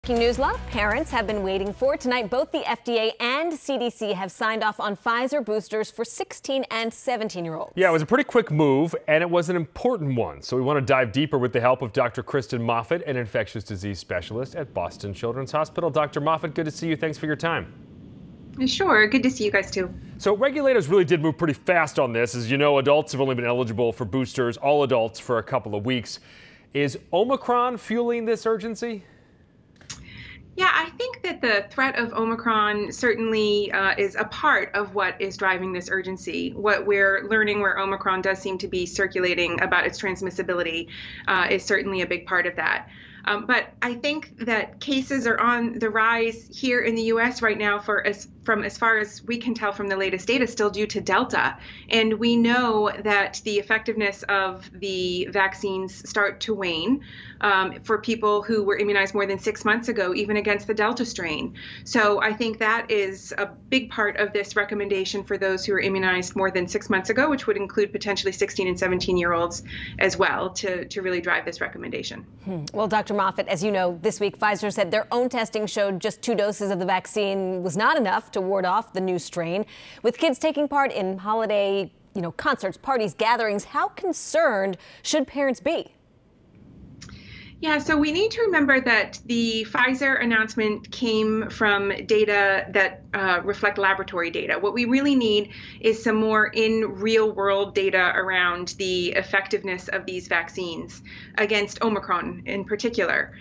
Breaking news, a lot of parents have been waiting for. Tonight, both the FDA and CDC have signed off on Pfizer boosters for 16 and 17-year-olds. Yeah, it was a pretty quick move, and it was an important one. So we want to dive deeper with the help of Dr. Kristen Moffitt, an infectious disease specialist at Boston Children's Hospital. Dr. Moffitt, good to see you. Thanks for your time. Sure. Good to see you guys, too. So regulators really did move pretty fast on this. As you know, adults have only been eligible for boosters, all adults, for a couple of weeks. Is Omicron fueling this urgency? Yeah, I think that the threat of Omicron certainly is a part of what is driving this urgency. What we're learning where Omicron does seem to be circulating about its transmissibility is certainly a big part of that. But I think that cases are on the rise here in the U.S. right now from as far as we can tell from the latest data, still due to Delta. And we know that the effectiveness of the vaccines start to wane for people who were immunized more than 6 months ago, even against the Delta strain. So I think that is a big part of this recommendation for those who were immunized more than 6 months ago, which would include potentially 16 and 17-year-olds as well, to really drive this recommendation. Well, Dr. Moffitt, as you know, this week Pfizer said their own testing showed just 2 doses of the vaccine was not enough to ward off the new strain. With kids taking part in holiday, concerts, parties, gatherings, how concerned should parents be? Yeah, so we need to remember that the Pfizer announcement came from data that reflect laboratory data. What we really need is some more in real world data around the effectiveness of these vaccines against Omicron in particular.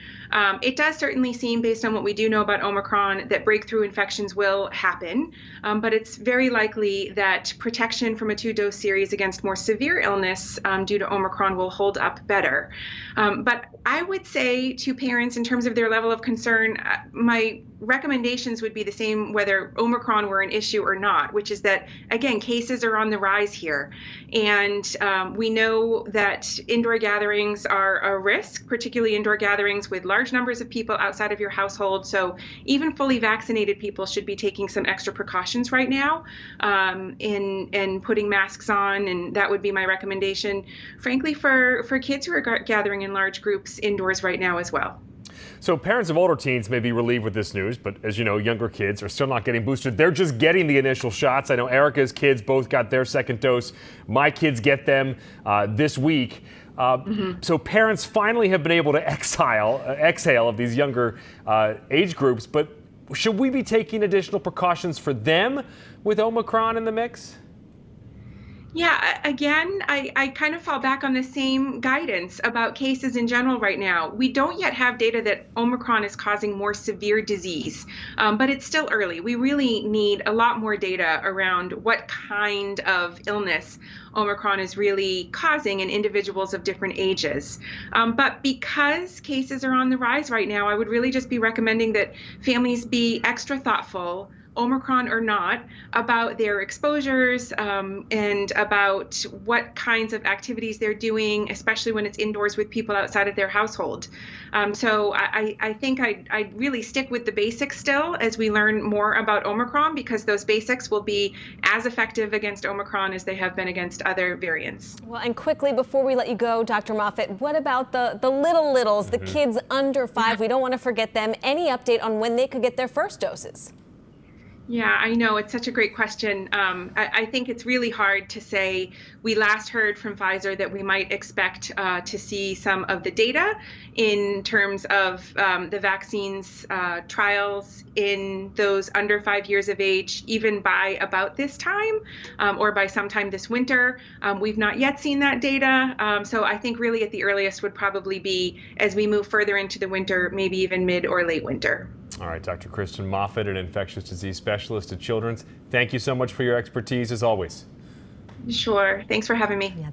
It does certainly seem, based on what we do know about Omicron, that breakthrough infections will happen, but it's very likely that protection from a 2-dose series against more severe illness due to Omicron will hold up better. But I would say to parents, in terms of their level of concern, my recommendations would be the same whether Omicron were an issue or not, which is that, again, cases are on the rise here. And we know that indoor gatherings are a risk, particularly indoor gatherings with large numbers of people outside of your household. So even fully vaccinated people should be taking some extra precautions right now in putting masks on. And that would be my recommendation, frankly, for kids who are gathering in large groups indoors right now as well. So parents of older teens may be relieved with this news, but as you know, younger kids are still not getting boosted. They're just getting the initial shots. I know Erica's kids both got their second dose. My kids get them this week. So parents finally have been able to exhale of these younger age groups, but should we be taking additional precautions for them with Omicron in the mix? Yeah, again, I kind of fall back on the same guidance about cases in general right now. We don't yet have data that Omicron is causing more severe disease, but it's still early. We really need a lot more data around what kind of illness Omicron is really causing in individuals of different ages. But because cases are on the rise right now, I would really just be recommending that families be extra thoughtful, Omicron or not, about their exposures and about what kinds of activities they're doing, especially when it's indoors with people outside of their household. So I think I'd really stick with the basics still as we learn more about Omicron, because those basics will be as effective against Omicron as they have been against other variants. Well, and quickly, before we let you go, Dr. Moffitt, what about the littles, the kids under 5? We don't want to forget them. Any update on when they could get their first doses? Yeah, I know. It's such a great question. I think it's really hard to say. We last heard from Pfizer that we might expect to see some of the data in terms of the vaccines trials in those under 5 years of age, even by about this time or by sometime this winter. We've not yet seen that data. So I think really at the earliest would probably be as we move further into the winter, maybe even mid or late winter. All right, Dr. Kristen Moffitt, an infectious disease specialist at Children's. Thank you so much for your expertise, as always. Sure. Thanks for having me. Yeah,